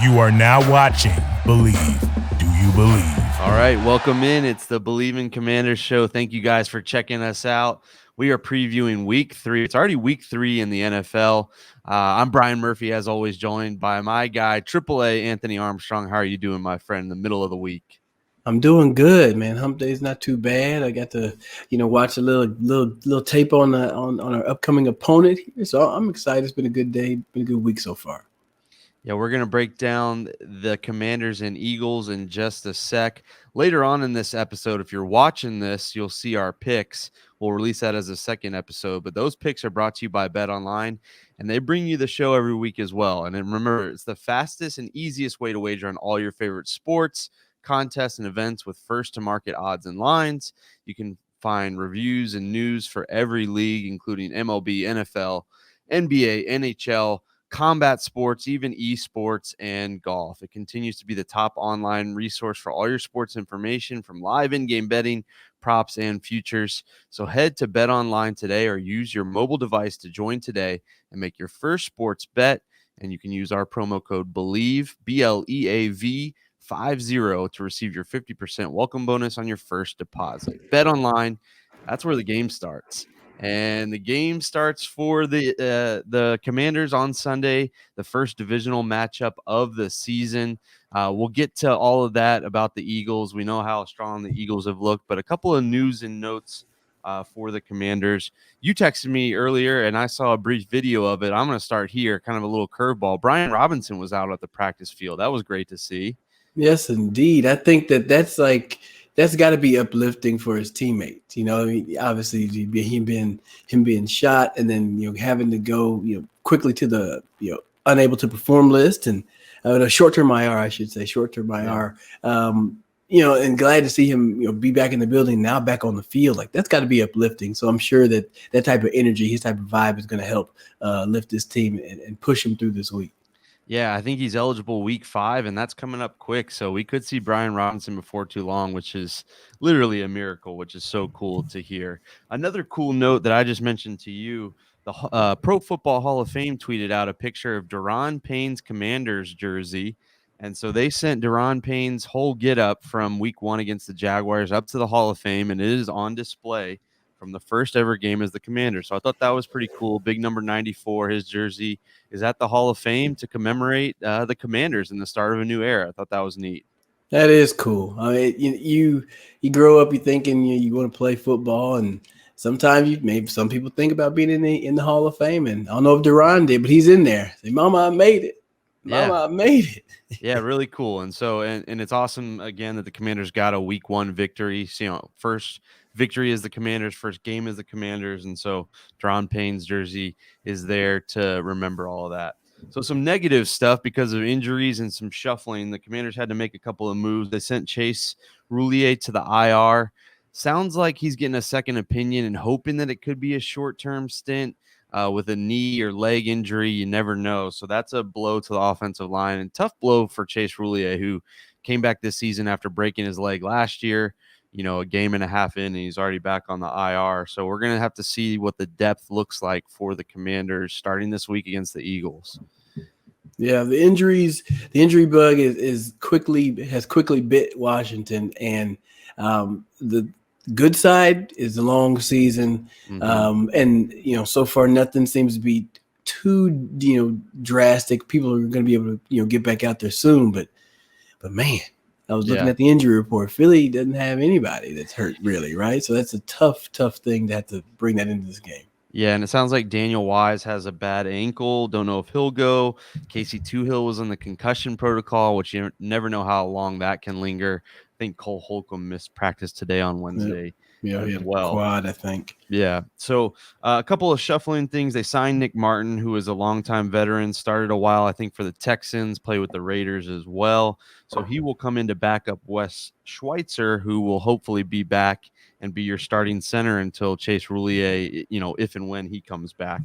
You are now watching Believe. Do you believe? All right, welcome in. It's the Believe in Commanders show. Thank you guys for checking us out. We are previewing week 3. It's already week 3 in the NFL. I'm Brian Murphy, as always, joined by my guy, AAA Anthony Armstrong. How are you doing, my friend, in the middle of the week? I'm doing good, man. Hump day's not too bad. I got to, watch a little tape on our upcoming opponent here. So I'm excited. It's been a good day, been a good week so far. Yeah, we're going to break down the Commanders and Eagles in just a sec. Later on in this episode, if you're watching this, you'll see our picks. We'll release that as a second episode, but those picks are brought to you by Bet Online, and they bring you the show every week as well. And then remember, it's the fastest and easiest way to wager on all your favorite sports, contests, and events with first-to-market odds and lines. You can find reviews and news for every league, including MLB, NFL, NBA, NHL, combat sports, even esports, and golf. It continues to be the top online resource for all your sports information, from live in-game betting, props, and futures. So head to Bet Online today or use your mobile device to join today and make your first sports bet. And you can use our promo code BELIEVE, BLEAV, 50 to receive your 50% welcome bonus on your first deposit. Bet Online, that's where the game starts. And the game starts for the Commanders on Sunday, the first divisional matchup of the season. We'll get to all of that about the Eagles. We know how strong the Eagles have looked, but a couple of news and notes for the Commanders. You texted me earlier, and I saw a brief video of it. I'm going to start here, kind of a little curveball. Brian Robinson was out at the practice field. That was great to see. Yes, indeed. I think that's got to be uplifting for his teammates. I mean, obviously him being shot and then having to go quickly to the unable to perform list and a short-term IR, I should say, short-term IR. And glad to see him be back in the building now, back on the field. Like, that's got to be uplifting. So I'm sure that type of energy, his type of vibe is going to help lift this team and push him through this week. Yeah, I think he's eligible week 5, and that's coming up quick. So we could see Brian Robinson before too long, which is literally a miracle, which is so cool to hear. Another cool note that I just mentioned to you, the Pro Football Hall of Fame tweeted out a picture of Daron Payne's Commanders jersey. And so they sent Daron Payne's whole get-up from week 1 against the Jaguars up to the Hall of Fame, and it is on display from the first ever game as the Commander. So I thought that was pretty cool. Big number 94, his jersey is at the Hall of Fame to commemorate the Commanders in the start of a new era. I thought that was neat. That is cool. I mean, you grow up, you thinking you want to play football, and sometimes maybe some people think about being in the Hall of Fame. And I don't know if Daron did, but he's in there. Say, "Mama, I made it. Mama, I made it." Yeah, really cool. And so, and it's awesome again that the Commanders got a week 1 victory. So, first victory is the Commanders, first game is the Commanders, and so Daron Payne's jersey is there to remember all of that. So some negative stuff because of injuries and some shuffling. The Commanders had to make a couple of moves. They sent Chase Roulier to the IR. Sounds like he's getting a second opinion and hoping that it could be a short-term stint. With a knee or leg injury, you never know. So that's a blow to the offensive line, and tough blow for Chase Roulier, who came back this season after breaking his leg last year, a game and a half in, and he's already back on the IR. So we're going to have to see what the depth looks like for the Commanders starting this week against the Eagles. Yeah, the injury bug has quickly bit Washington, and the good side is the long season. Mm-hmm. And so far nothing seems to be too drastic. People are going to be able to get back out there soon, but man, I was looking at the injury report. Philly doesn't have anybody that's hurt really, right? So that's a tough thing to have to bring that into this game. Yeah, and it sounds like Daniel Wise has a bad ankle. Don't know if he'll go. Casey Toohill was on the concussion protocol, which you never know how long that can linger. I think Cole Holcomb missed practice today on Wednesday. Yeah, he had a quad, I think. Yeah. So a couple of shuffling things. They signed Nick Martin, who is a longtime veteran, started a while, I think, for the Texans, played with the Raiders as well. So he will come in to back up Wes Schweitzer, who will hopefully be back and be your starting center until Chase Roulier, if and when he comes back.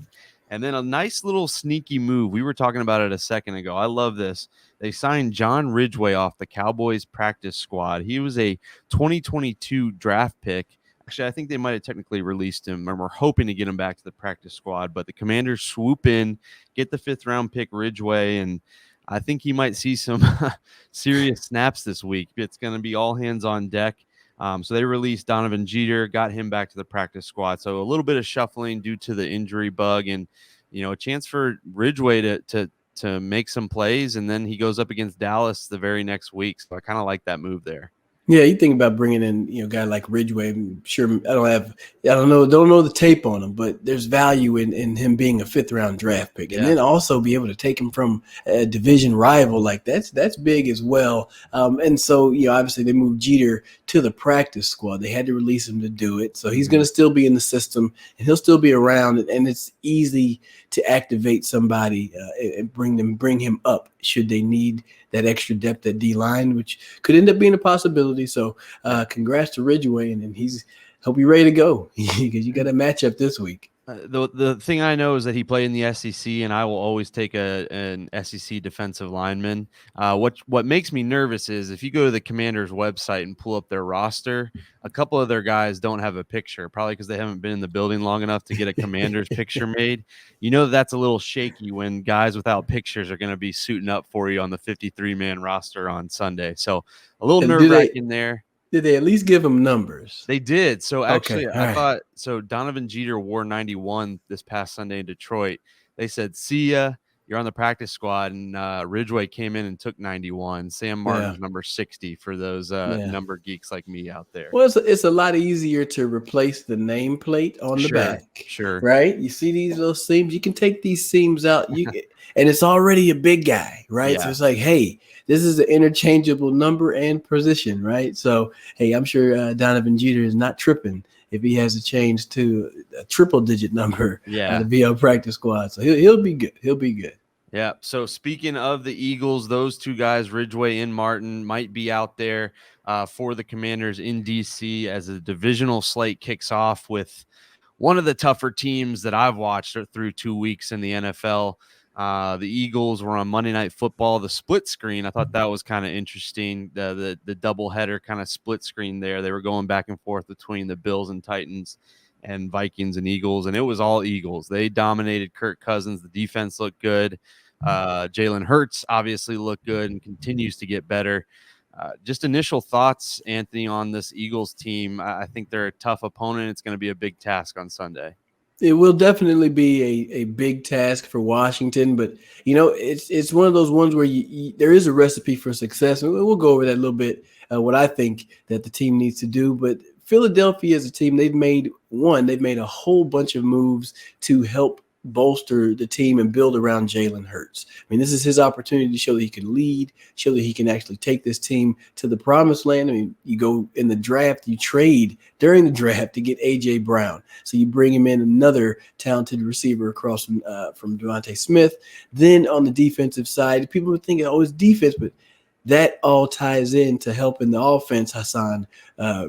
And then a nice little sneaky move. We were talking about it a second ago. I love this. They signed John Ridgeway off the Cowboys practice squad. He was a 2022 draft pick. Actually, I think they might have technically released him, and we're hoping to get him back to the practice squad. But the Commanders swoop in, get the 5th round pick Ridgeway, and I think he might see some serious snaps this week. It's going to be all hands on deck. So they released Donovan Jeter, got him back to the practice squad. So a little bit of shuffling due to the injury bug, and a chance for Ridgeway to make some plays, and then he goes up against Dallas the very next week. So I kind of like that move there. Yeah, you think about bringing in, a guy like Ridgeway. I'm sure don't know the tape on him, but there's value in him being a 5th round draft pick, and then also be able to take him from a division rival like that's big as well. And so obviously they moved Jeter to the practice squad. They had to release him to do it, so he's going to still be in the system and he'll still be around. And it's easy to activate somebody and bring him up should they need that extra depth at D-line, which could end up being a possibility. So congrats to Ridgeway, and hope you're ready to go because you got a matchup this week. The thing I know is that he played in the SEC, and I will always take an SEC defensive lineman. What makes me nervous is if you go to the Commanders' website and pull up their roster, a couple of their guys don't have a picture, probably because they haven't been in the building long enough to get a Commanders picture made. That's a little shaky when guys without pictures are going to be suiting up for you on the 53-man roster on Sunday. So a little nerve-wracking there. Did they at least give him numbers? They did. So actually, okay, I thought so. Donovan Jeter wore 91 this past Sunday in Detroit. They said, "See ya, you're on the practice squad." And Ridgeway came in and took 91. Sam Martin's number 60 for those number geeks like me out there. Well, it's a lot easier to replace the nameplate on the back. Sure. Right? You see these little seams. You can take these seams out. And it's already a big guy, right? Yeah. So it's like, hey, this is an interchangeable number and position, right? So, hey, I'm sure Donovan Jeter is not tripping if he has to change to a triple-digit number to be on practice squad. So he'll be good. He'll be good. Yeah. So speaking of the Eagles, those two guys, Ridgeway and Martin, might be out there for the Commanders in D.C. as a divisional slate kicks off with one of the tougher teams that I've watched through 2 weeks in the NFL. The Eagles were on Monday Night Football, the split screen. I thought that was kind of interesting. The doubleheader kind of split screen there. They were going back and forth between the Bills and Titans and Vikings and Eagles, and it was all Eagles. They dominated Kirk Cousins. The defense looked good. Jalen Hurts obviously looked good and continues to get better. Just initial thoughts, Anthony, on this Eagles team. I think they're a tough opponent. It's going to be a big task on Sunday. It will definitely be a big task for Washington, but it's one of those ones where there is a recipe for success, and we'll go over that a little bit. What I think that the team needs to do, but Philadelphia as a team, they've made a whole bunch of moves to help bolster the team and build around Jalen Hurts. I mean, this is his opportunity to show that he can lead, show that he can actually take this team to the promised land. I mean, you go in the draft, you trade during the draft to get A.J. Brown. So you bring him in another talented receiver across from Devontae Smith. Then on the defensive side, people would think, oh, it's defense, but that all ties into helping the offense, Hassan.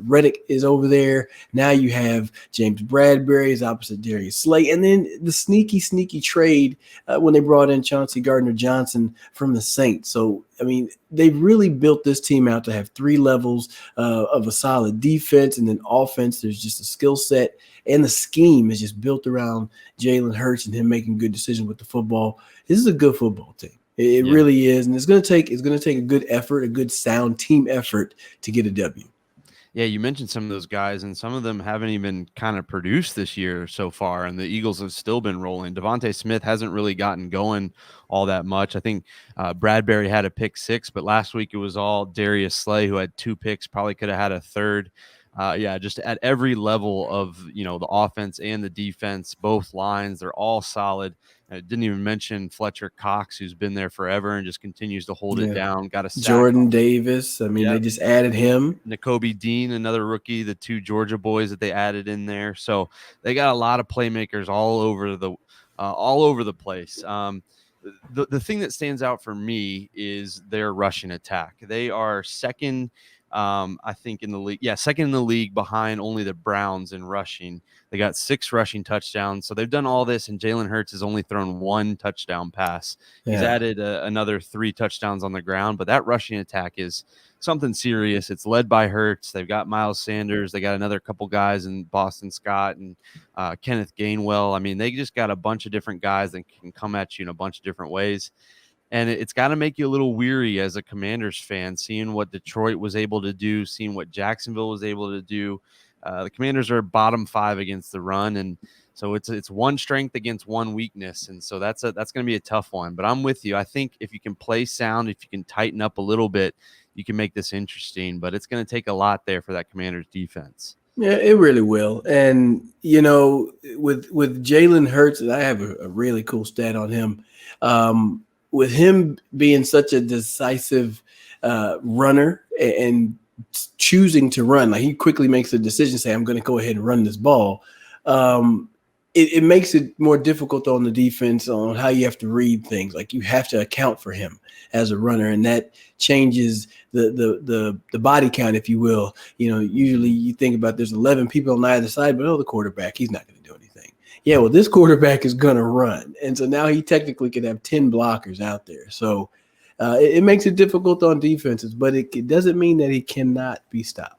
Reddick is over there. Now you have James Bradbury is opposite Darius Slay. And then the sneaky trade when they brought in Chauncey Gardner-Johnson from the Saints. So, I mean, they've really built this team out to have 3 levels of a solid defense, and then offense. There's just a skill set, and the scheme is just built around Jalen Hurts and him making good decisions with the football. This is a good football team. It really is, and it's going to take a good effort, a good sound team effort to get a W. Yeah, you mentioned some of those guys, and some of them haven't even kind of produced this year so far, and the Eagles have still been rolling. Devontae Smith hasn't really gotten going all that much. I think Bradbury had a pick 6, but last week it was all Darius Slay who had 2 picks, probably could have had a third. Just at every level of, the offense and the defense, both lines, they're all solid. I didn't even mention Fletcher Cox, who's been there forever and just continues to hold it down. Got a sack. Jordan Davis. I mean, they just added him. Nakobe Dean, another rookie, the 2 Georgia boys that they added in there. So they got a lot of playmakers all over the place. The thing that stands out for me is their rushing attack. They are second, I think, in the league. Yeah, second in the league behind only the Browns in rushing. They got 6 rushing touchdowns. So they've done all this, and Jalen Hurts has only thrown 1 touchdown pass. Yeah. He's added another 3 touchdowns on the ground, but that rushing attack is something serious. It's led by Hurts. They've got Miles Sanders. They got another couple guys in Boston Scott and Kenneth Gainwell. I mean, they just got a bunch of different guys that can come at you in a bunch of different ways. And it's got to make you a little weary as a Commanders fan, seeing what Detroit was able to do, seeing what Jacksonville was able to do. The Commanders are bottom 5 against the run, and so it's one strength against one weakness, and so that's going to be a tough one. But I'm with you. I think if you can play sound, if you can tighten up a little bit, you can make this interesting. But it's going to take a lot there for that Commanders defense. Yeah, it really will. And with Jalen Hurts, I have a really cool stat on him. With him being such a decisive runner and choosing to run, like he quickly makes a decision, say, I'm going to go ahead and run this ball. It makes it more difficult on the defense on how you have to read things. Like you have to account for him as a runner, and that changes the body count, if you will. Usually you think about there's 11 people on either side, but the quarterback, he's not going to do anything. Yeah, well, this quarterback is going to run, and so now he technically could have 10 blockers out there. So it makes it difficult on defenses, but it doesn't mean that he cannot be stopped.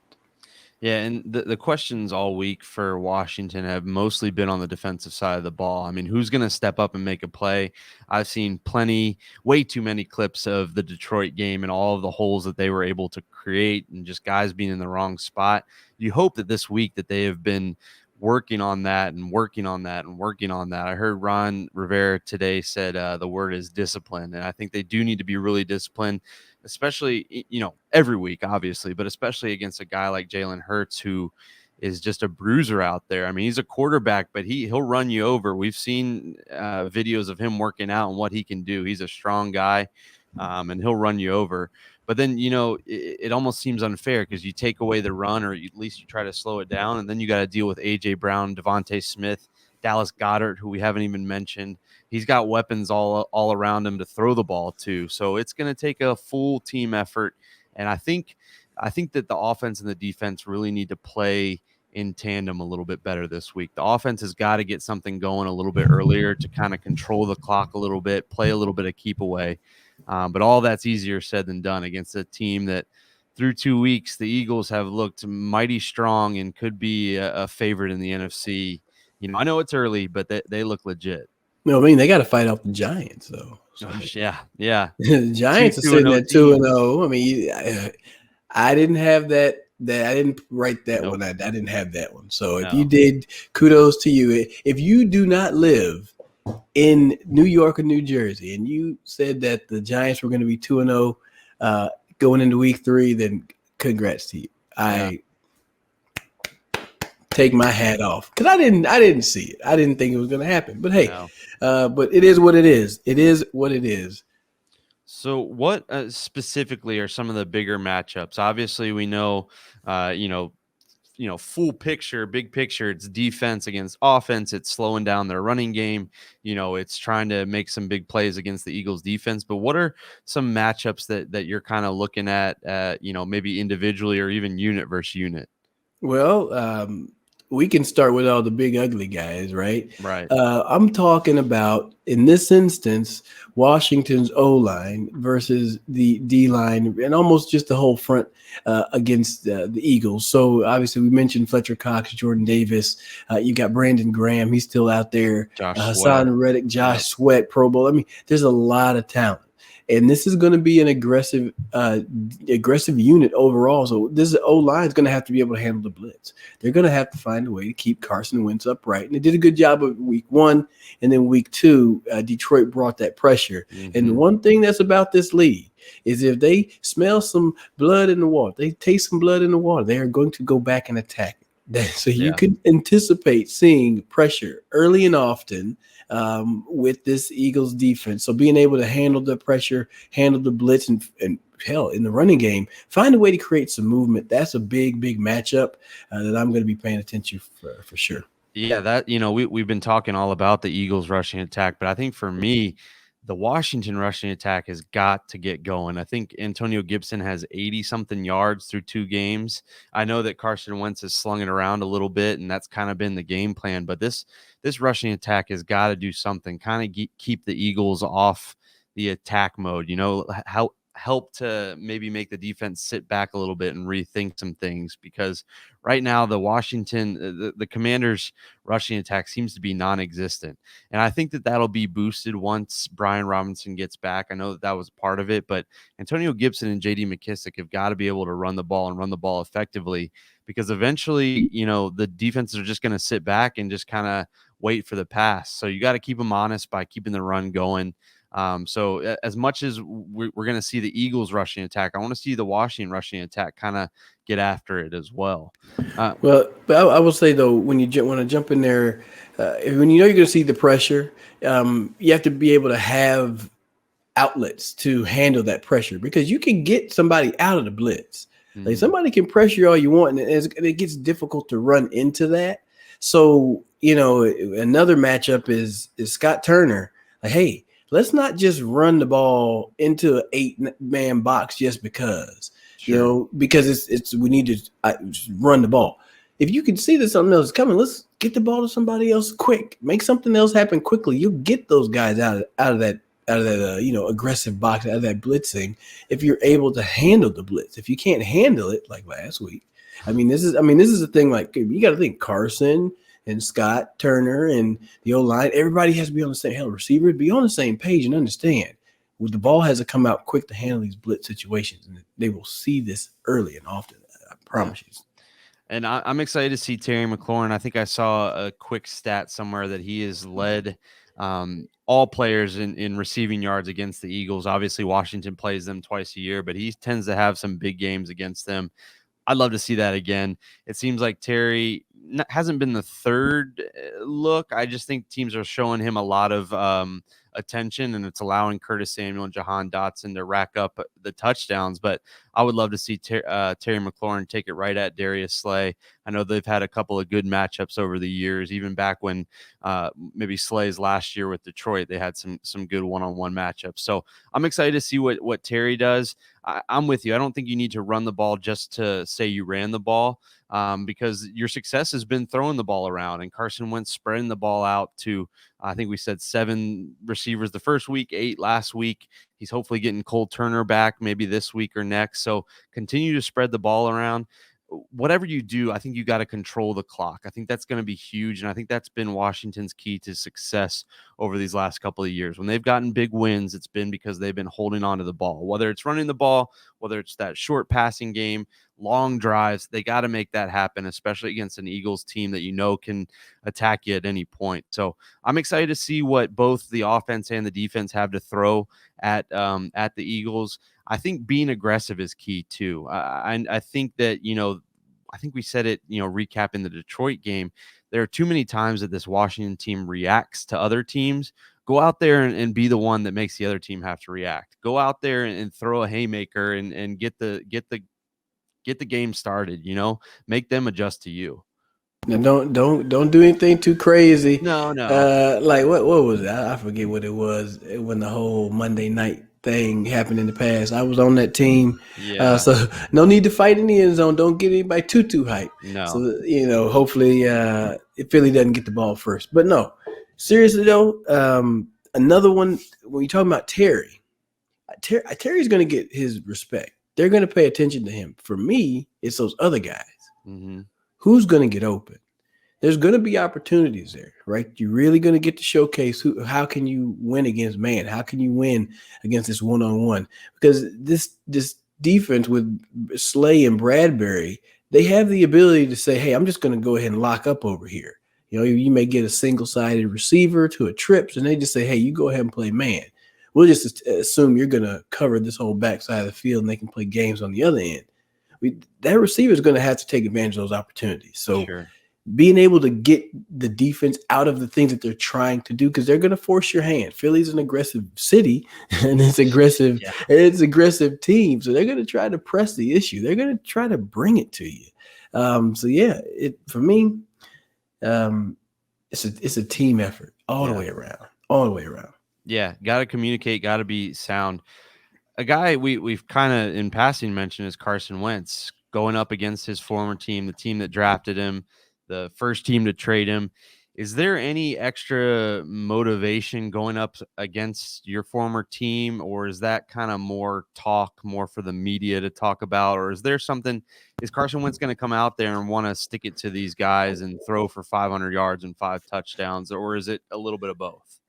Yeah, and the questions all week for Washington have mostly been on the defensive side of the ball. I mean, who's going to step up and make a play? I've seen way too many clips of the Detroit game and all of the holes that they were able to create and just guys being in the wrong spot. You hope that this week that they have been working on that and working on that and working on that. I heard Ron Rivera today said the word is discipline, and I think they do need to be really disciplined, especially, every week, obviously, but especially against a guy like Jalen Hurts, who is just a bruiser out there. I mean, he's a quarterback, but he'll run you over. We've seen videos of him working out and what he can do. He's a strong guy, and he'll run you over. But then, it almost seems unfair because you take away the run, or at least you try to slow it down, and then you got to deal with A.J. Brown, Devontae Smith, Dallas Goedert, who we haven't even mentioned. He's got weapons all around him to throw the ball to. So it's going to take a full team effort. And I think that the offense and the defense really need to play in tandem a little bit better this week. The offense has got to get something going a little bit earlier to kind of control the clock a little bit, play a little bit of keep away. But all that's easier said than done against a team that through 2 weeks, the Eagles have looked mighty strong and could be a favorite in the NFC. I know it's early, but they look legit. No, I mean, they got to fight off the Giants, though. So, yeah. The Giants are sitting at 2-0. I mean, I didn't have that. I didn't write that one. I didn't have that one. So if you did, kudos to you. If you do not live in New York or New Jersey, and you said that the Giants were going to be 2-0 going into week 3, then congrats to you. I take my hat off because I didn't see it. I didn't think it was going to happen. But hey, but it is what it is. It is what it is. So what specifically are some of the bigger matchups? Obviously, we know, full picture, big picture, it's defense against offense. It's slowing down their running game. It's trying to make some big plays against the Eagles defense. But what are some matchups that you're kind of looking at, maybe individually or even unit versus unit? Well, we can start with all the big ugly guys, right? Right. I'm talking about, in this instance, Washington's O-line versus the D-line and almost just the whole front against the Eagles. So obviously we mentioned Fletcher Cox, Jordan Davis. You got Brandon Graham. He's still out there. Hassan Reddick, Josh Sweat, Pro Bowl. I mean, there's a lot of talent. And this is going to be an aggressive unit overall. So this O-line is going to have to be able to handle the blitz. They're going to have to find a way to keep Carson Wentz upright. And they did a good job of week 1. And then week 2, Detroit brought that pressure. Mm-hmm. And the one thing that's about this league is if they smell some blood in the water, they taste some blood in the water, they are going to go back and attack it. So you can anticipate seeing pressure early and often with this Eagles defense. So being able to handle the pressure, handle the blitz, and hell, in the running game, find a way to create some movement. That's a big matchup that I'm going to be paying attention for sure. Yeah, that we've been talking all about the Eagles rushing attack, but I think for me, the Washington rushing attack has got to get going. I think Antonio Gibson has 80-something yards through 2 games. I know that Carson Wentz has slung it around a little bit, and that's kind of been the game plan. But this rushing attack has got to do something, kind of keep the Eagles off the attack mode. help to maybe make the defense sit back a little bit and rethink some things, because right now the Commanders rushing attack seems to be non-existent. And I think that that'll be boosted once Brian Robinson gets back. I know that was part of it, but Antonio Gibson and JD McKissick have got to be able to run the ball and run the ball effectively, because eventually, the defenses are just going to sit back and just kind of wait for the pass. So you got to keep them honest by keeping the run going. So as much as we're going to see the Eagles rushing attack, I want to see the Washington rushing attack kind of get after it as well. But I will say though, when you want to jump in there, when you're going to see the pressure, you have to be able to have outlets to handle that pressure, because you can get somebody out of the blitz. Like somebody can pressure all you want, and it gets difficult to run into that. So another matchup is Scott Turner. Like, hey, let's not just run the ball into an 8-man box just because, because it's we need to run the ball. If you can see that something else is coming, let's get the ball to somebody else quick. Make something else happen quickly. You'll get those guys out of that aggressive box, out of that blitzing, if you're able to handle the blitz. If you can't handle it, like last week, this is a thing. Like, you got to think Carson and Scott Turner and the O-line, everybody has to be on the same receivers, be on the same page and understand the ball has to come out quick to handle these blitz situations, and they will see this early and often. I promise you. And I'm excited to see Terry McLaurin. I think I saw a quick stat somewhere that he has led all players in receiving yards against the Eagles. Obviously, Washington plays them twice a year, but he tends to have some big games against them. I'd love to see that again. It seems like Terry hasn't been the third look. I just think teams are showing him a lot of attention, and it's allowing Curtis Samuel and Jahan Dotson to rack up the touchdowns. But I would love to see Terry McLaurin take it right at Darius Slay. I know they've had a couple of good matchups over the years, even back when maybe Slay's last year with Detroit, they had some good one-on-one matchups. So I'm excited to see what Terry does. I'm with you. I don't think you need to run the ball just to say you ran the ball, because your success has been throwing the ball around, and Carson Wentz spreading the ball out to, I think we said 7 receivers the first week, 8 last week. He's hopefully getting Cole Turner back maybe this week or next. So continue to spread the ball around. Whatever you do, I think you got to control the clock. I think that's going to be huge. And I think that's been Washington's key to success over these last couple of years. When they've gotten big wins, it's been because they've been holding on to the ball, whether it's running the ball, whether it's that short passing game, long drives. They got to make that happen, especially against an Eagles team that can attack you at any point. So I'm excited to see what both the offense and the defense have to throw at the Eagles. I think being aggressive is key too. I think that, I think we said it, recapping the Detroit game, there are too many times that this Washington team reacts to other teams. Go out there and be the one that makes the other team have to react. Go out there and throw a haymaker and get the game started, make them adjust to you. Now don't do anything too crazy. No. Like what was it? I forget what it was when the whole Monday night thing happened in the past. I was on that team. Yeah. So no need to fight in the end zone. Don't get anybody too hype. No. So, hopefully Philly doesn't get the ball first. But no, seriously though, another one, when you're talking about Terry's going to get his respect. They're going to pay attention to him. For me, it's those other guys. Mm-hmm. Who's going to get open? There's going to be opportunities there, right? You're really going to get to showcase how can you win against man? How can you win against this one-on-one? Because this defense with Slay and Bradbury, they have the ability to say, hey, I'm just going to go ahead and lock up over here. You may get a single-sided receiver to a trips, and they just say, hey, you go ahead and play man. We'll just assume you're going to cover this whole backside of the field, and they can play games on the other end. That receiver is going to have to take advantage of those opportunities. So being able to get the defense out of the things that they're trying to do, because they're going to force your hand. Philly's an aggressive city, and it's aggressive. Yeah. It's aggressive team, so they're going to try to press the issue. They're going to try to bring it to you. For me, it's a team effort all the way around. Yeah, got to communicate, got to be sound. A guy we've kind of in passing mentioned is Carson Wentz, going up against his former team, the team that drafted him, the first team to trade him. Is there any extra motivation going up against your former team, or is that kind of more for the media to talk about? Or is there something, is Carson Wentz going to come out there and want to stick it to these guys and throw for 500 yards and 5 touchdowns, or is it a little bit of both?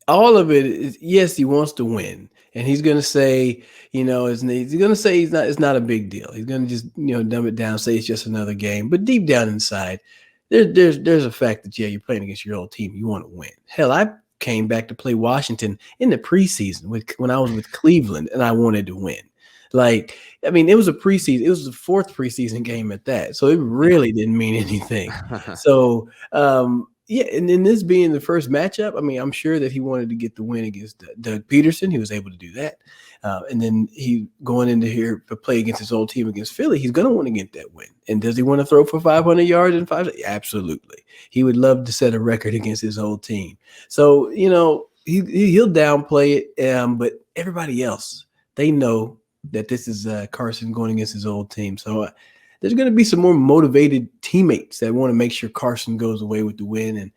All of it is, yes, he wants to win, and he's going to say, he's going to say it's not a big deal. He's going to just, dumb it down, say it's just another game. But deep down inside, there's a fact that, you're playing against your old team. You want to win. Hell, I came back to play Washington in the preseason when I was with Cleveland, and I wanted to win. It was a preseason. It was the 4th preseason game at that, so it really didn't mean anything. So, and in this being the first matchup, I'm sure that he wanted to get the win against Doug Peterson. He was able to do that. And then he going into here to play against his old team against Philly, he's going to want to get that win. And does he want to throw for 500 yards and 5? Absolutely. He would love to set a record against his old team. So, he'll downplay it. But everybody else, they know that this is Carson going against his old team. So there's going to be some more motivated teammates that want to make sure Carson goes away with the win. And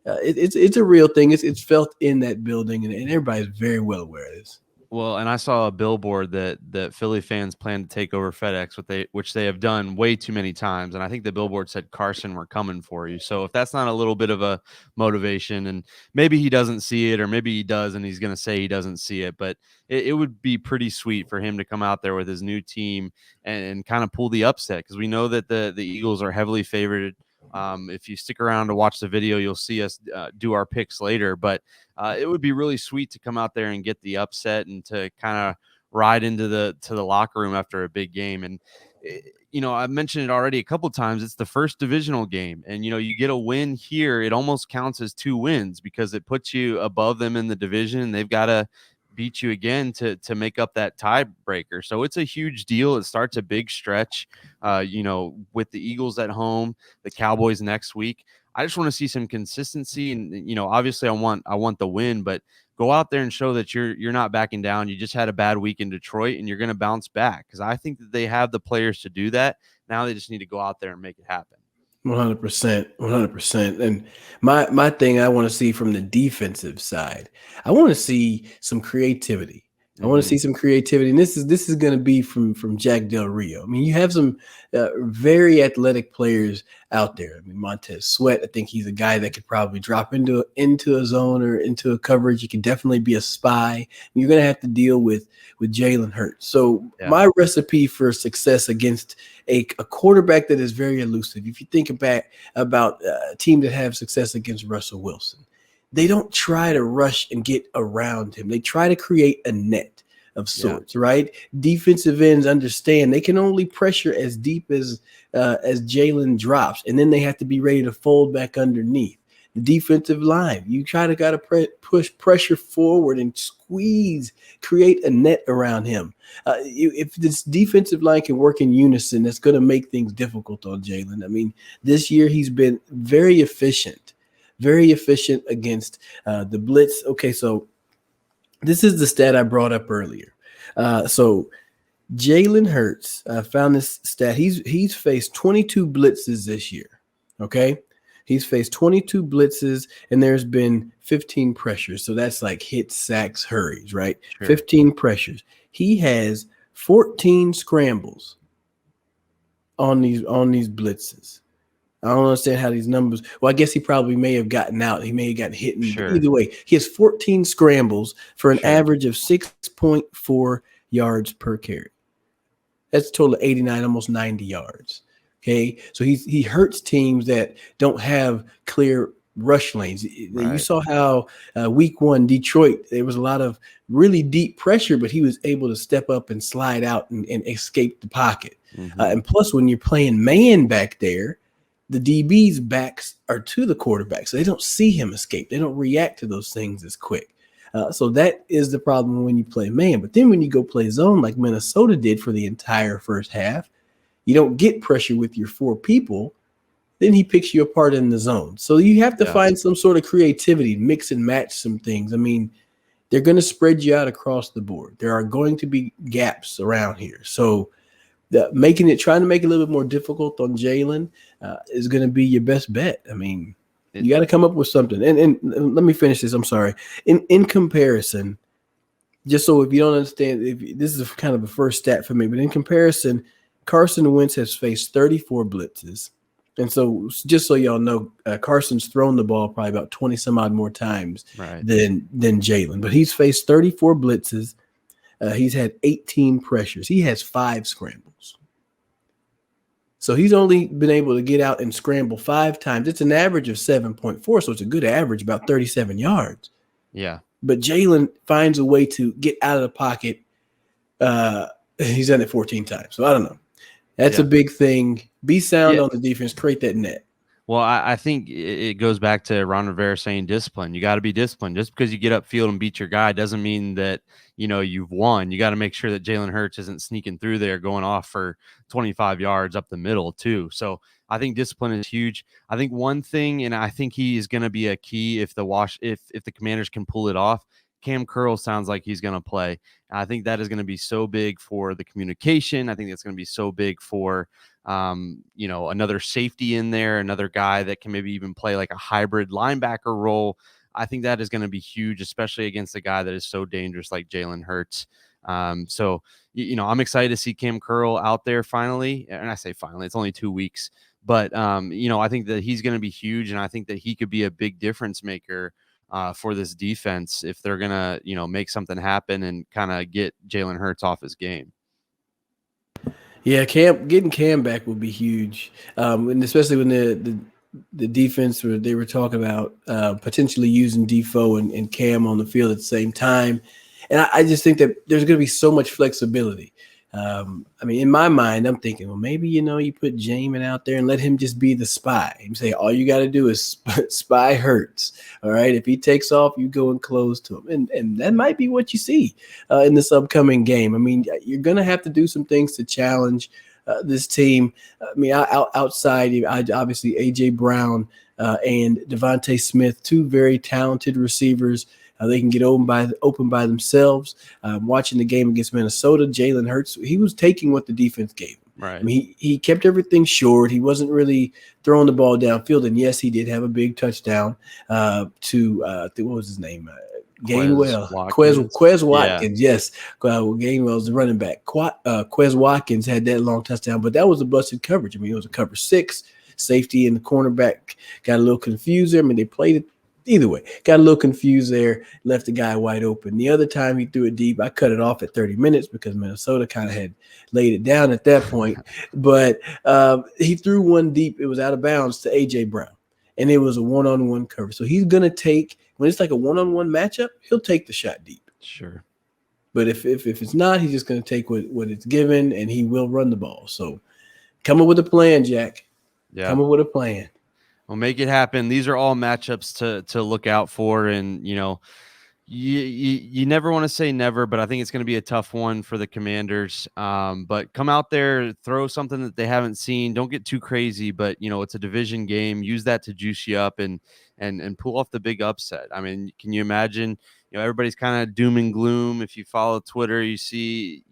it's a real thing. It's felt in that building, and everybody's very well aware of this. Well, and I saw a billboard that Philly fans plan to take over FedEx, which they have done way too many times. And I think the billboard said, "Carson, we're coming for you." So if that's not a little bit of a motivation, and maybe he doesn't see it, or maybe he does, and he's going to say he doesn't see it, but it would be pretty sweet for him to come out there with his new team and kind of pull the upset, because we know that the Eagles are heavily favored. If you stick around to watch the video, you'll see us do our picks later, but it would be really sweet to come out there and get the upset and to kind of ride into the locker room after a big game. And I've mentioned it already a couple times. It's the first divisional game, and you get a win here, it almost counts as 2 wins because it puts you above them in the division. They've got to beat you again to make up that tiebreaker. So it's a huge deal. It starts a big stretch, with the Eagles at home, the Cowboys next week. I just want to see some consistency, and obviously I want the win, but go out there and show that you're not backing down. You just had a bad week in Detroit, and you're going to bounce back, because I think that they have the players to do that. Now they just need to go out there and make it happen. 100%. And my thing I want to see from the defensive side, I want to see some creativity. I want to see some creativity, and this is going to be from Jack Del Rio. You have some very athletic players out there. Montez Sweat, I think he's a guy that could probably drop into a zone or into a coverage. He can definitely be a spy. You're going to have to deal with Jalen Hurts. So my recipe for success against a quarterback that is very elusive. If you think about a team that have success against Russell Wilson, they don't try to rush and get around him. They try to create a net of sorts, right? Defensive ends understand they can only pressure as deep as Jalen drops, and then they have to be ready to fold back underneath. The defensive line, you gotta push pressure forward and squeeze, create a net around him. If this defensive line can work in unison, that's going to make things difficult on Jalen. This year he's been very efficient against the blitz. Okay, so this is the stat I brought up earlier. So Jalen Hurts, I found this stat. He's faced 22 blitzes this year. Okay, he's faced 22 blitzes, and there's been 15 pressures. So that's like hits, sacks, hurries, right? Sure. 15 pressures. He has 14 scrambles on these blitzes. I don't understand how these numbers. Well, I guess he probably may have gotten out. He may have gotten hit. Either way, he has 14 scrambles for an average of 6.4 yards per carry. That's a total of 89, almost 90 yards. Okay, so he hurts teams that don't have clear rush lanes. Right. You saw how week 1 Detroit, there was a lot of really deep pressure, but he was able to step up and slide out and escape the pocket. Mm-hmm. And plus, when you're playing man back there, the DB's backs are to the quarterback, so they don't see him escape. They don't react to those things as quick. So that is the problem when you play man. But then when you go play zone like Minnesota did for the entire first half, you don't get pressure with your 4 people. Then he picks you apart in the zone. So you have to find some sort of creativity, mix and match some things. They're going to spread you out across the board. There are going to be gaps around here. So trying to make it a little bit more difficult on Jalen is going to be your best bet. I mean, you got to come up with something. And let me finish this. I'm sorry. In comparison, just so if you don't understand, this is kind of a first stat for me, but in comparison, Carson Wentz has faced 34 blitzes. And so just so y'all know, Carson's thrown the ball probably about 20 some odd more times than Jalen, but he's faced 34 blitzes. He's had 18 pressures. He has 5 scrambles. So he's only been able to get out and scramble 5 times. It's an average of 7.4, so it's a good average, about 37 yards. Yeah. But Jalen finds a way to get out of the pocket. He's done it 14 times. So I don't know. That's a big thing. Be sound on the defense. Create that net. Well, I think it goes back to Ron Rivera saying discipline. You got to be disciplined. Just because you get upfield and beat your guy doesn't mean that, you've won. You got to make sure that Jalen Hurts isn't sneaking through there, going off for 25 yards up the middle too. So I think discipline is huge. I think one thing, and I think he is going to be a key if the Commanders can pull it off. Cam Curl sounds like he's going to play. I think that is going to be so big for the communication. I think it's going to be so big for, another safety in there, another guy that can maybe even play like a hybrid linebacker role. I think that is going to be huge, especially against a guy that is so dangerous like Jalen Hurts. So I'm excited to see Cam Curl out there finally. And I say finally, it's only 2 weeks. But, I think that he's going to be huge, and I think that he could be a big difference maker for this defense if they're going to, make something happen and kind of get Jalen Hurts off his game. Yeah, getting Cam back would be huge, and especially when the defense they were talking about potentially using Defoe and Cam on the field at the same time, and I just think that there's going to be so much flexibility. In my mind, I'm thinking, well, maybe you put Jamin out there and let him just be the spy. You say all you got to do is spy Hurts. All right, if he takes off, you go and close to him, and that might be what you see in this upcoming game. I mean, you're going to have to do some things to challenge this team. Outside, obviously AJ Brown and Devontae Smith, 2 very talented receivers. They can get open by themselves. Watching the game against Minnesota, Jalen Hurts, he was taking what the defense gave him. Right. I mean, he kept everything short. He wasn't really throwing the ball downfield. And yes, he did have a big touchdown to what was his name? Gainwell. Quez Watkins. Yeah. Yes. Gainwell's the running back. Quez Watkins had that long touchdown, but that was a busted coverage. I mean, it was a cover 6. Safety and the cornerback got a little confused there. I mean, they played it. Either way, got a little confused there, left the guy wide open. The other time he threw it deep, I cut it off at 30 minutes because Minnesota kind of had laid it down at that point. But he threw one deep. It was out of bounds to A.J. Brown, and it was a one-on-one cover. So he's going to take – when it's like a one-on-one matchup, he'll take the shot deep. Sure. But if it's not, he's just going to take what it's given, and he will run the ball. So come up with a plan, Jack. Yeah. Come up with a plan. Well, make it happen. These are all matchups to look out for, and you never want to say never, but I think it's going to be a tough one for the Commanders. But come out there, throw something that they haven't seen. Don't get too crazy, but it's a division game. Use that to juice you up and pull off the big upset. I mean, can you imagine? Everybody's kind of doom and gloom. If you follow Twitter, you see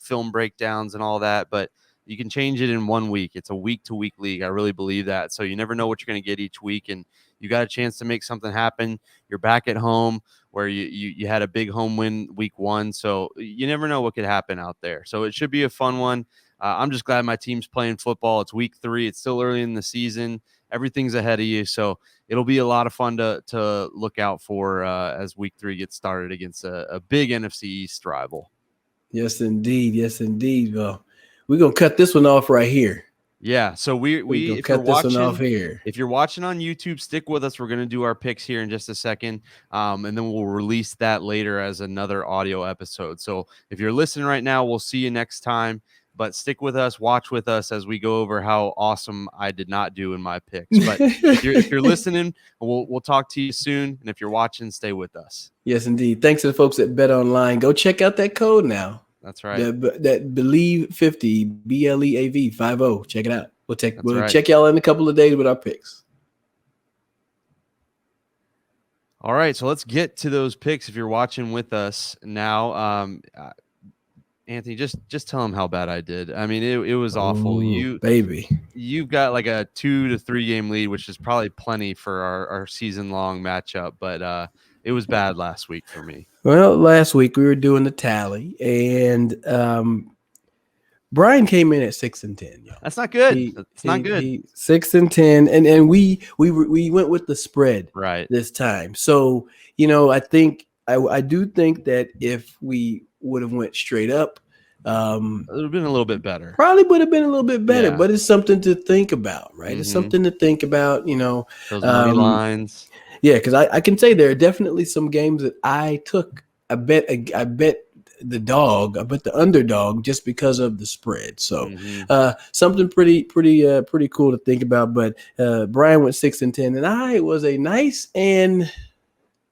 film breakdowns and all that, but you can change it in 1 week. It's a week-to-week league. I really believe that. So you never know what you're going to get each week, and you got a chance to make something happen. You're back at home where you had a big home win week 1, so you never know what could happen out there. So it should be a fun one. I'm just glad my team's playing football. It's week 3. It's still early in the season. Everything's ahead of you, so it'll be a lot of fun to look out for as week 3 gets started against a big NFC East rival. Yes, indeed. Yes, indeed. Well, we're going to cut this one off right here. Yeah, so we cut this one off here. If you're watching on YouTube, stick with us. We're going to do our picks here in just a second, and then we'll release that later as another audio episode. So if you're listening right now, we'll see you next time. But stick with us, watch with us as we go over how awesome I did not do in my picks. But if you're listening, we'll talk to you soon. And if you're watching, stay with us. Yes, indeed. Thanks to the folks at Bet Online. Go check out that code now. That's right. That Believe 50, BLEAV 50. Check it out. We'll check y'all in a couple of days with our picks. All right, so let's get to those picks. If you're watching with us now, Anthony, just tell him how bad I did. I mean, it was awful. Ooh, baby. You've got like a 2 to 3 game lead, which is probably plenty for our season long matchup, but it was bad last week for me. Well, last week we were doing the tally, and Brian came in at 6-10. Yo. That's not good. That's not good. 6-10, and we went with the spread right this time. So I think I do think that if we would have went straight up, it would have been a little bit better. Probably would have been a little bit better, Yeah. but it's something to think about, right? It's something to think about. Those money lines. Yeah, because I can say there are definitely some games that I took. I bet the dog. I bet the underdog just because of the spread. So something pretty cool to think about. But Brian went 6-10, and I was a nice and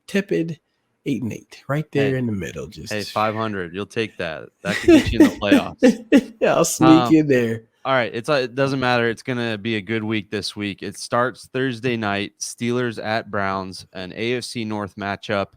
tepid 8-8, right there in the middle. Just 500. You'll take that. That can get you in the playoffs. Yeah, I'll sneak in there. All right, it doesn't matter. It's gonna be a good week this week. It starts Thursday night. Steelers at Browns, an AFC North matchup.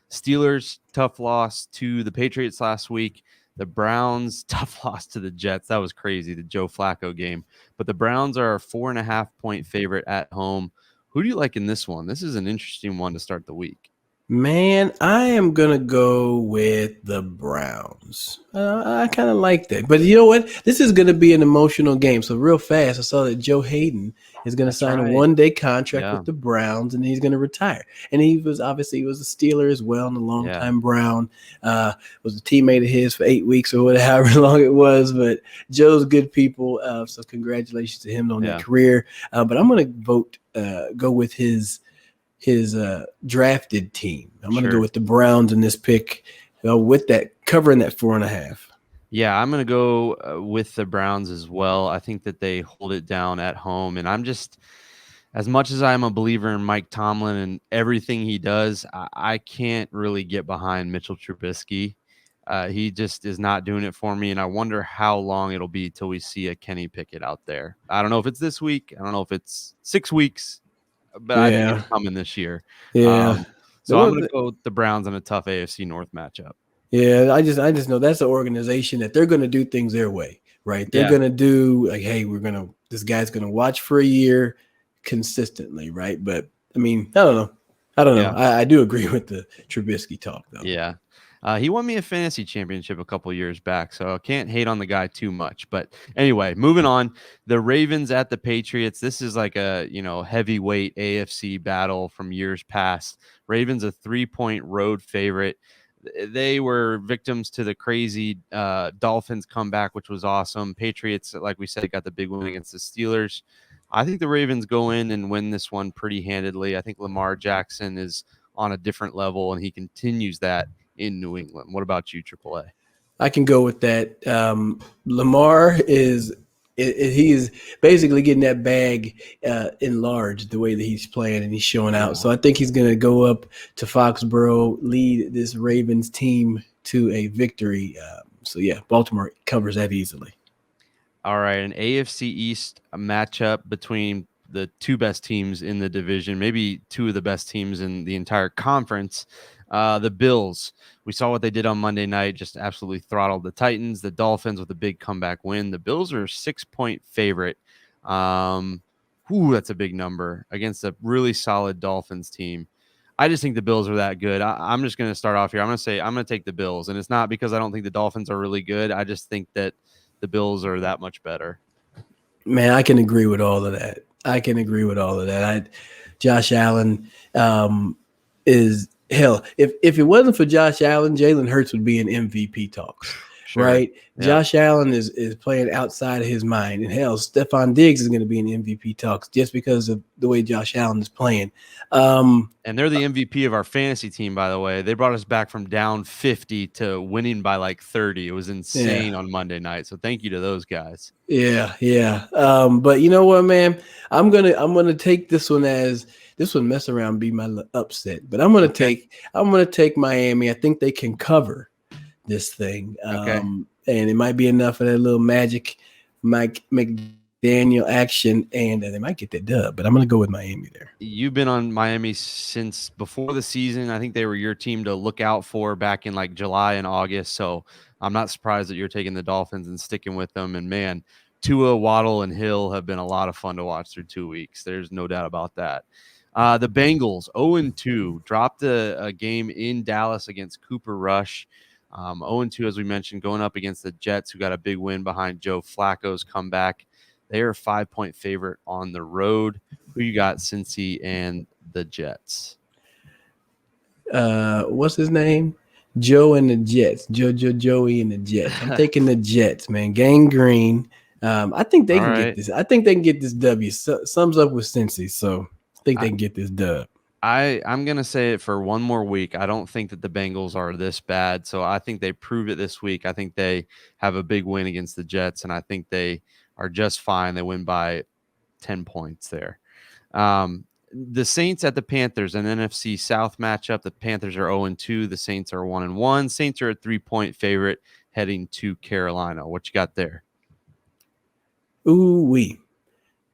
Steelers tough loss to the Patriots last week. The Browns tough loss to the Jets. That was crazy, the Joe Flacco game. But the Browns are a 4.5-point favorite at home. Who do you like in this one? This is an interesting one to start the week. Man, I am going to go with the Browns. I kind of like that. But you know what? This is going to be an emotional game. So real fast, I saw that Joe Hayden is going to sign a one-day contract with the Browns, and he's going to retire. And he was a Steeler as well, and a long-time Brown. Was a teammate of his for 8 weeks or whatever, however long it was. But Joe's good people, so congratulations to him on that career. But I'm going to go with his drafted team. I'm going to go with the Browns in this pick, with that covering that 4.5. Yeah, I'm going to go with the Browns as well. I think that they hold it down at home, and I'm just, as much as I'm a believer in Mike Tomlin and everything he does, I can't really get behind Mitchell Trubisky. He just is not doing it for me, and I wonder how long it'll be till we see a Kenny Pickett out there. I don't know if it's this week. I don't know if it's 6 weeks. But I think it's coming this year. Yeah. So I'm going to go with the Browns in a tough AFC North matchup. Yeah, I just know that's an organization that they're going to do things their way, right? They're going to do like, hey, this guy's going to watch for a year consistently, right? But I mean, I don't know. Yeah. I do agree with the Trubisky talk, though. Yeah. He won me a fantasy championship a couple years back, so I can't hate on the guy too much. But anyway, moving on. The Ravens at the Patriots. This is like a heavyweight AFC battle from years past. Ravens a 3-point road favorite. They were victims to the crazy Dolphins comeback, which was awesome. Patriots, like we said, got the big win against the Steelers. I think the Ravens go in and win this one pretty handedly. I think Lamar Jackson is on a different level, and he continues that in New England. What about you, AAA? I can go with that. Lamar is basically getting that bag enlarged the way that he's playing, and he's showing out. So I think he's going to go up to Foxborough, lead this Ravens team to a victory. Baltimore covers that easily. All right, an AFC East matchup between the two best teams in the division, maybe two of the best teams in the entire conference. The Bills, we saw what they did on Monday night, just absolutely throttled the Titans. The Dolphins with a big comeback win. The Bills are a 6-point favorite. That's a big number against a really solid Dolphins team. I just think the Bills are that good. I'm just going to start off here. I'm going to take the Bills, and it's not because I don't think the Dolphins are really good. I just think that the Bills are that much better. Man, I can agree with all of that. Josh Allen is hell. If it wasn't for Josh Allen, Jalen Hurts would be in MVP talks, right? Yeah. Josh Allen is playing outside of his mind, and hell, Stephon Diggs is going to be in MVP talks just because of the way Josh Allen is playing. And they're the MVP of our fantasy team, by the way. They brought us back from down 50 to winning by like 30. It was insane on Monday night. So thank you to those guys. Yeah. But you know what, man? I'm gonna take this one as this one mess around be my upset. But I'm gonna take Miami. I think they can cover this thing. And it might be enough of that little magic Mike McDaniel action, and they might get that dub, but I'm going to go with Miami there. You've been on Miami since before the season. I think they were your team to look out for back in like July and August. So I'm not surprised that you're taking the Dolphins and sticking with them. And man, Tua, Waddle, and Hill have been a lot of fun to watch through 2 weeks. There's no doubt about that. The Bengals 0-2 dropped a game in Dallas against Cooper Rush. 0-2, as we mentioned, going up against the Jets, who got a big win behind Joe Flacco's comeback. They are a 5-point favorite on the road. Who you got, Cincy and the Jets? What's his name? Joe and the Jets. Joey and the Jets. I'm taking the Jets, man. Gang Green. I think they can get this. I think they can get this W. Sums up with Cincy, so I think they can get this dub. I'm going to say it for one more week. I don't think that the Bengals are this bad, so I think they prove it this week. I think they have a big win against the Jets, and I think they are just fine. They win by 10 points there. The Saints at the Panthers, an NFC South matchup. The Panthers are 0-2. The Saints are 1-1. Saints are a 3-point favorite heading to Carolina. What you got there? Ooh-wee.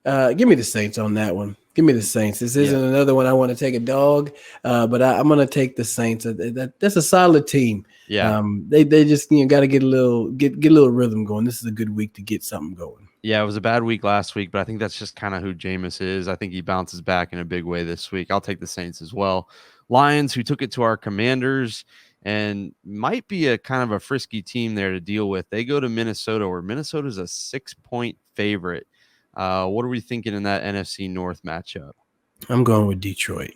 Give me the Saints on that one. Give me the Saints. This isn't another one I want to take a dog, but I'm going to take the Saints. That's a solid team. Yeah. They just got to get a little rhythm going. This is a good week to get something going. Yeah, it was a bad week last week, but I think that's just kind of who Jameis is. I think he bounces back in a big way this week. I'll take the Saints as well. Lions, who took it to our Commanders and might be a kind of a frisky team there to deal with. They go to Minnesota, where Minnesota's a 6-point favorite. What are we thinking in that NFC North matchup? I'm going with Detroit.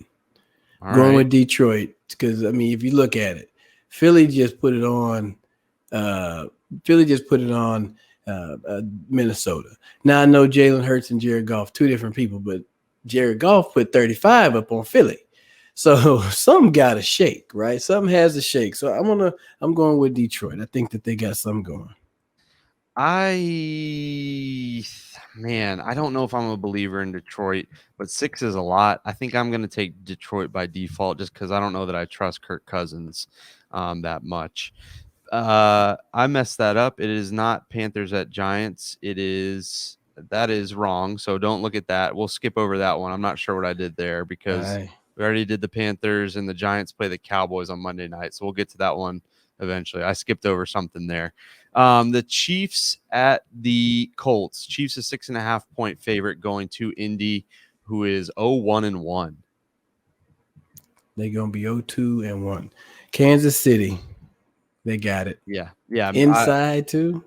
With Detroit because, if you look at it, Philly just put it on. Minnesota. Now I know Jalen Hurts and Jared Goff, two different people, but Jared Goff put 35 up on Philly. So some got to shake, right? Something has to shake. So I'm going with Detroit. I think that they got something going. I don't know if I'm a believer in Detroit, but 6 is a lot. I think I'm going to take Detroit by default just because I don't know that I trust Kirk Cousins that much. I messed that up. It is not Panthers at Giants. That is wrong. So don't look at that. We'll skip over that one. I'm not sure what I did there because we already did the Panthers and the Giants play the Cowboys on Monday night. So we'll get to that one eventually. I skipped over something there. The Chiefs at the Colts. Chiefs a 6.5-point favorite going to Indy, who is 0-1-1. They're going to be 0-2-1. Kansas City. They got it. Yeah. Inside too.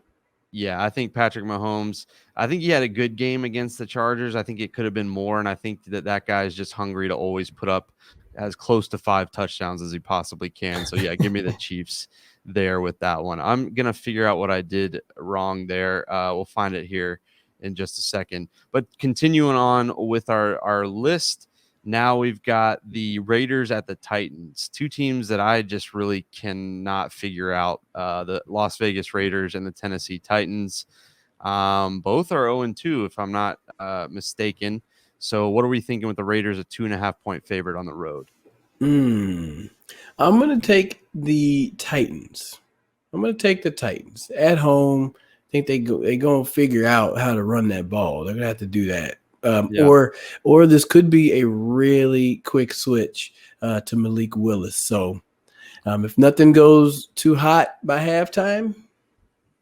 Yeah, I think Patrick Mahomes, I think he had a good game against the Chargers. I think it could have been more, and I think that guy is just hungry to always put up as close to 5 touchdowns as he possibly can. So, yeah, give me the Chiefs there with that one. I'm going to figure out what I did wrong there. We'll find it here in just a second. But continuing on with our list, now we've got the Raiders at the Titans, two teams that I just really cannot figure out, the Las Vegas Raiders and the Tennessee Titans. Both are 0-2, if I'm not mistaken. So what are we thinking with the Raiders, a 2.5-point favorite on the road? I'm going to take the Titans. At home. I think they're going to figure out how to run that ball. They're going to have to do that. Or this could be a really quick switch to Malik Willis. So if nothing goes too hot by halftime,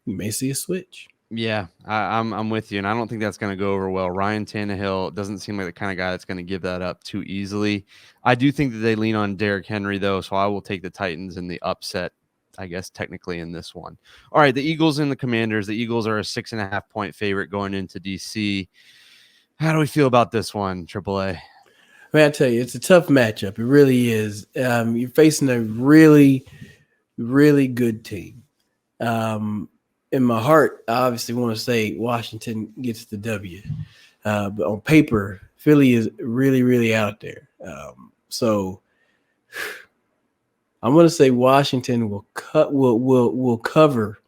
you may see a switch. Yeah, I'm with you, and I don't think that's going to go over well. Ryan Tannehill doesn't seem like the kind of guy that's going to give that up too easily. I do think that they lean on Derrick Henry, though, so I will take the Titans in the upset, I guess, technically in this one. All right, the Eagles and the Commanders. The Eagles are a 6.5-point favorite going into D.C. How do we feel about this one, AAA? I tell you, it's a tough matchup. It really is. You're facing a really, really good team. In my heart, I obviously want to say Washington gets the W. But on paper, Philly is really, really out there. So I'm going to say Washington will cover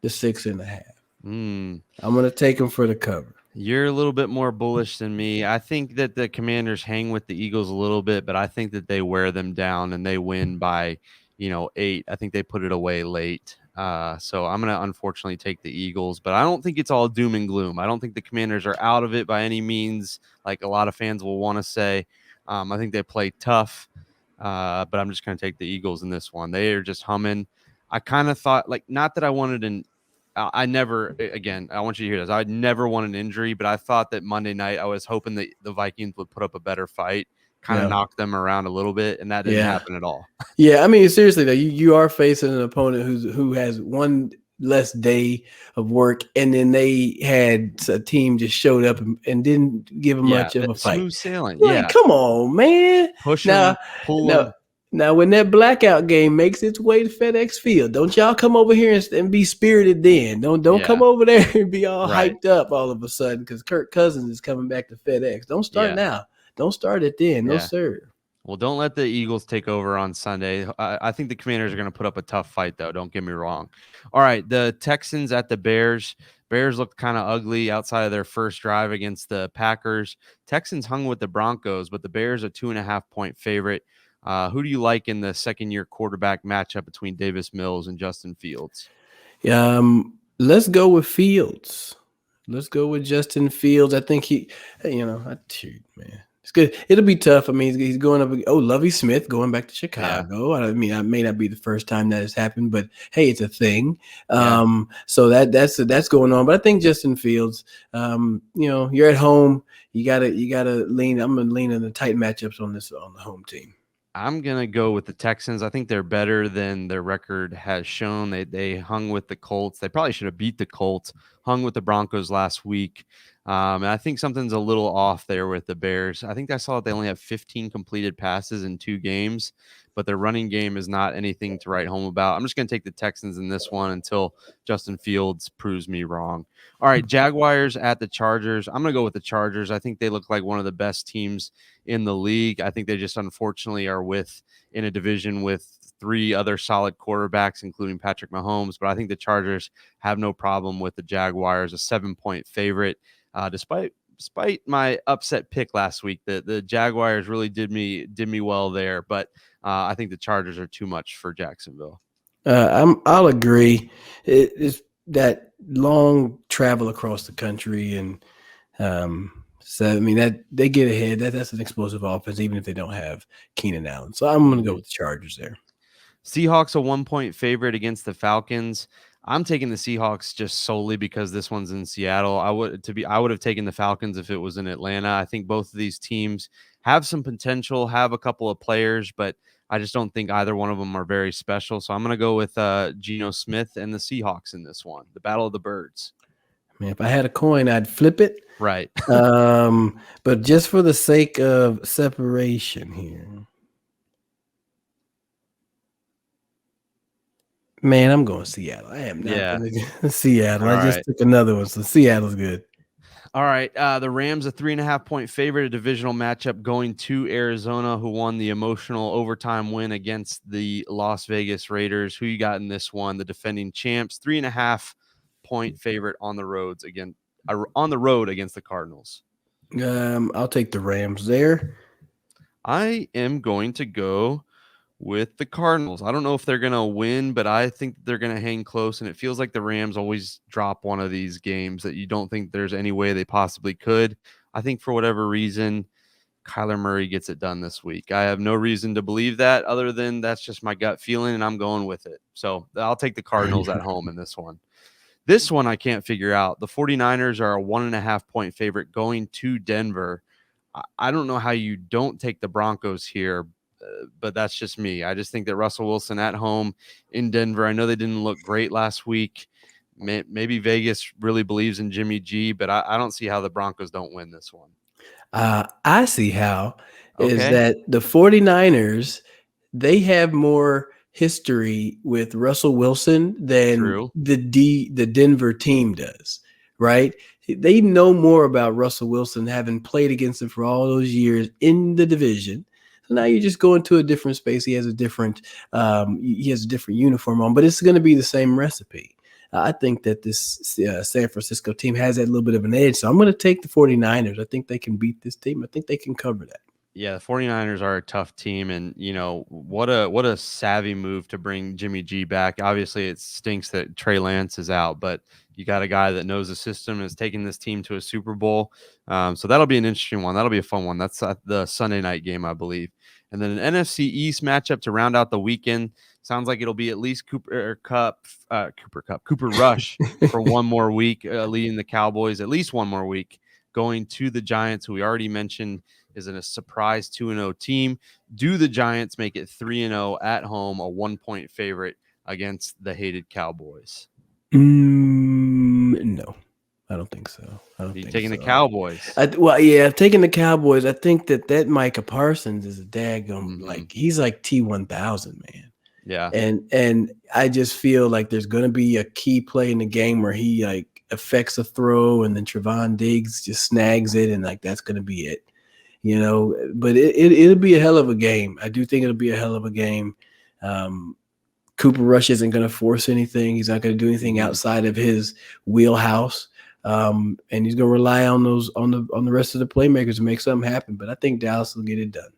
the 6.5. I'm going to take them for the cover. You're a little bit more bullish than me. I think that the Commanders hang with the Eagles a little bit, but I think that they wear them down and they win by, 8. I think they put it away late. So I'm going to unfortunately take the Eagles, but I don't think it's all doom and gloom. I don't think the Commanders are out of it by any means, like a lot of fans will want to say. I think they play tough, but I'm just going to take the Eagles in this one. They are just humming. I kind of thought, like, not that I wanted I never, again, I want you to hear this. I never want an injury, but I thought that Monday night I was hoping that the Vikings would put up a better fight, kind of knock them around a little bit, and that didn't happen at all. Yeah, I mean, seriously though, you are facing an opponent who has one less day of work, and then they had a team just showed up and didn't give them much of a fight. Smooth sailing. Like, come on, man. Push them, pull them. Now, when that blackout game makes its way to FedEx Field, don't y'all come over here and be spirited then. Don't come over there and be all hyped up all of a sudden because Kirk Cousins is coming back to FedEx. Don't start now. Don't start it then. No, sir. Well, don't let the Eagles take over on Sunday. I think the Commanders are going to put up a tough fight, though. Don't get me wrong. All right, the Texans at the Bears. Bears looked kind of ugly outside of their first drive against the Packers. Texans hung with the Broncos, but the Bears a 2.5-point favorite. Who do you like in the second-year quarterback matchup between Davis Mills and Justin Fields? Let's go with Fields. Let's go with Justin Fields. I think man, it's good. It'll be tough. I mean, he's going up. Lovie Smith going back to Chicago. I mean, that may not be the first time that has happened, but hey, it's a thing. So that's going on. But I think Justin Fields. You're at home. You gotta lean. I'm gonna lean in the tight matchups on the home team. I'm going to go with the Texans. I think they're better than their record has shown. They hung with the Colts. They probably should have beat the Colts, hung with the Broncos last week. And I think something's a little off there with the Bears. I think I saw that they only have 15 completed passes in 2 games, but their running game is not anything to write home about. I'm just going to take the Texans in this one until Justin Fields proves me wrong. All right, Jaguars at the Chargers. I'm going to go with the Chargers. I think they look like one of the best teams in the league. I think they just unfortunately are in a division with 3 other solid quarterbacks, including Patrick Mahomes. But I think the Chargers have no problem with the Jaguars, a 7-point favorite. Despite my upset pick last week, the Jaguars really did me well there. But I think the Chargers are too much for Jacksonville. I'll agree. It's that long travel across the country, and so I mean that they get ahead. That's an explosive offense, even if they don't have Keenan Allen. So I'm going to go with the Chargers there. Seahawks a 1-point favorite against the Falcons. I'm taking the Seahawks just solely because this one's in Seattle. I would have taken the Falcons if it was in Atlanta. I think both of these teams have some potential, have a couple of players, but I just don't think either one of them are very special. So I'm going to go with Geno Smith and the Seahawks in this one, the Battle of the Birds. I mean, if I had a coin, I'd flip it. Right. But just for the sake of separation here, man, I'm going Seattle. I am not going to Seattle. I just took another one, so Seattle's good. All right. The Rams, a 3.5-point favorite, a divisional matchup going to Arizona, who won the emotional overtime win against the Las Vegas Raiders. Who you got in this one? The defending champs, 3.5-point favorite on the road against the Cardinals. I'll take the Rams there. I am going to go with the Cardinals. I don't know if they're going to win, but I think they're going to hang close, and it feels like the Rams always drop one of these games that you don't think there's any way they possibly could. I think for whatever reason, Kyler Murray gets it done this week. I have no reason to believe that other than that's just my gut feeling, and I'm going with it. So I'll take the Cardinals at home in this one. This one I can't figure out. The 49ers are a 1.5-point favorite going to Denver. I don't know how you don't take the Broncos here, but that's just me. I just think that Russell Wilson at home in Denver, I know they didn't look great last week. Maybe Vegas really believes in Jimmy G, but I don't see how the Broncos don't win this one. I see how. Is that the 49ers, they have more history with Russell Wilson than the Denver team does, right? They know more about Russell Wilson having played against him for all those years in the division. Now you just go into a different space. He has a different uniform on, but it's going to be the same recipe. I think that this San Francisco team has that little bit of an edge. So I'm going to take the 49ers. I think they can beat this team. I think they can cover that. Yeah, the 49ers are a tough team, and what a savvy move to bring Jimmy G back. Obviously, it stinks that Trey Lance is out, but you got a guy that knows the system and is taking this team to a Super Bowl. So that'll be an interesting one. That'll be a fun one. That's the Sunday night game, I believe. And then an NFC East matchup to round out the weekend. Sounds like it'll be at least Cooper Rush for one more week, leading the Cowboys at least one more week, going to the Giants, who we already mentioned is in a surprise 2-0 team. Do the Giants make it 3-0 at home, a 1-point favorite against the hated Cowboys? No, I don't think so. I don't You're think taking so. the Cowboys. Taking the Cowboys. I think that Micah Parsons is a daggum, like he's like T1000, man. Yeah. And I just feel like there's going to be a key play in the game where he like affects a throw and then Trevon Diggs just snags it, and like that's going to be it. But it'll be a hell of a game. I do think it'll be a hell of a game. Cooper Rush isn't going to force anything. He's not going to do anything outside of his wheelhouse. And he's going to rely on the rest of the playmakers to make something happen. But I think Dallas will get it done.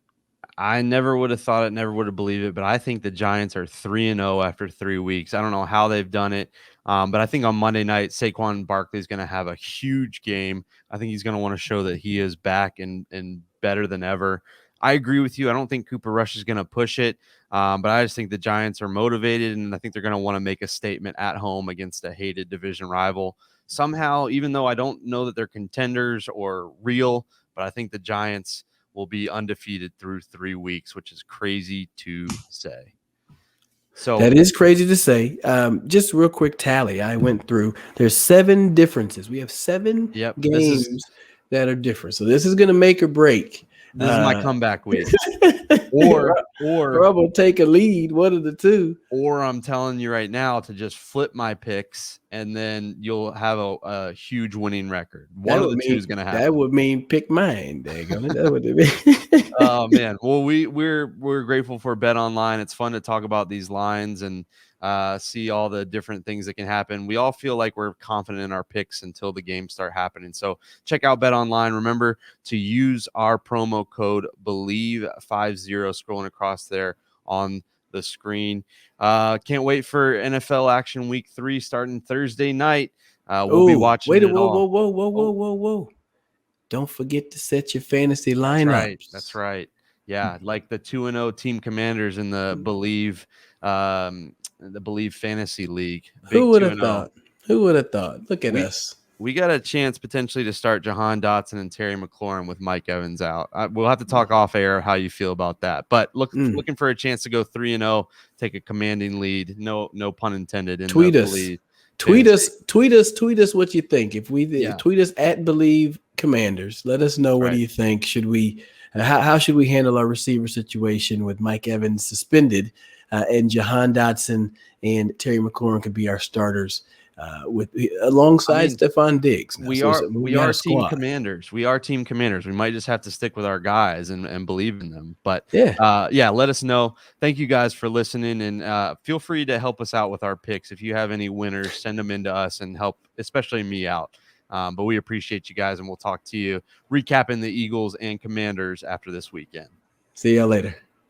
I never would have thought it, never would have believed it, but I think the Giants are 3-0 after 3 weeks. I don't know how they've done it, but I think on Monday night, Saquon Barkley is going to have a huge game. I think he's going to want to show that he is back and better than ever. I agree with you. I don't think Cooper Rush is going to push it, but I just think the Giants are motivated, and I think they're going to want to make a statement at home against a hated division rival. Somehow, even though I don't know that they're contenders or real, but I think the Giants will be undefeated through 3 weeks, which is crazy to say. So that is crazy to say. Just real quick tally. I went through. There's 7 differences. We have 7 games that are different. So this is going to make or break. This is my comeback week. or I'm going to take a lead, one of the two. Or I'm telling you right now to just flip my picks, and then you'll have a huge winning record. One of the two is going to happen. That would mean pick mine. That would mean. Oh man. Well, we're grateful for Bet Online. It's fun to talk about these lines and see all the different things that can happen. We all feel like we're confident in our picks until the games start happening. So check out Bet Online. Remember to use our promo code BELIEVE50 scrolling across there on the screen. Can't wait for NFL action week 3 starting Thursday night. We'll be watching. Whoa. Don't forget to set your fantasy lineups. That's right. Yeah, like the 2-0 team Commanders in the Believe Fantasy League. Who would have thought? Look at us. We got a chance potentially to start Jahan Dotson and Terry McLaurin with Mike Evans out. We'll have to talk off air how you feel about that. But looking for a chance to go 3-0, take a commanding lead. No pun intended. Tweet us what you think. Tweet us at Believe Commanders. Let us know what do you think. Should we? How should we handle our receiver situation with Mike Evans suspended and Jahan Dotson and Terry McLaurin could be our starters alongside Stephon Diggs? We are team commanders. We are team commanders. We might just have to stick with our guys and believe in them. But let us know. Thank you guys for listening, and feel free to help us out with our picks. If you have any winners, send them into us and help, especially me out. But we appreciate you guys, and we'll talk to you recapping the Eagles and Commanders after this weekend. See y'all later.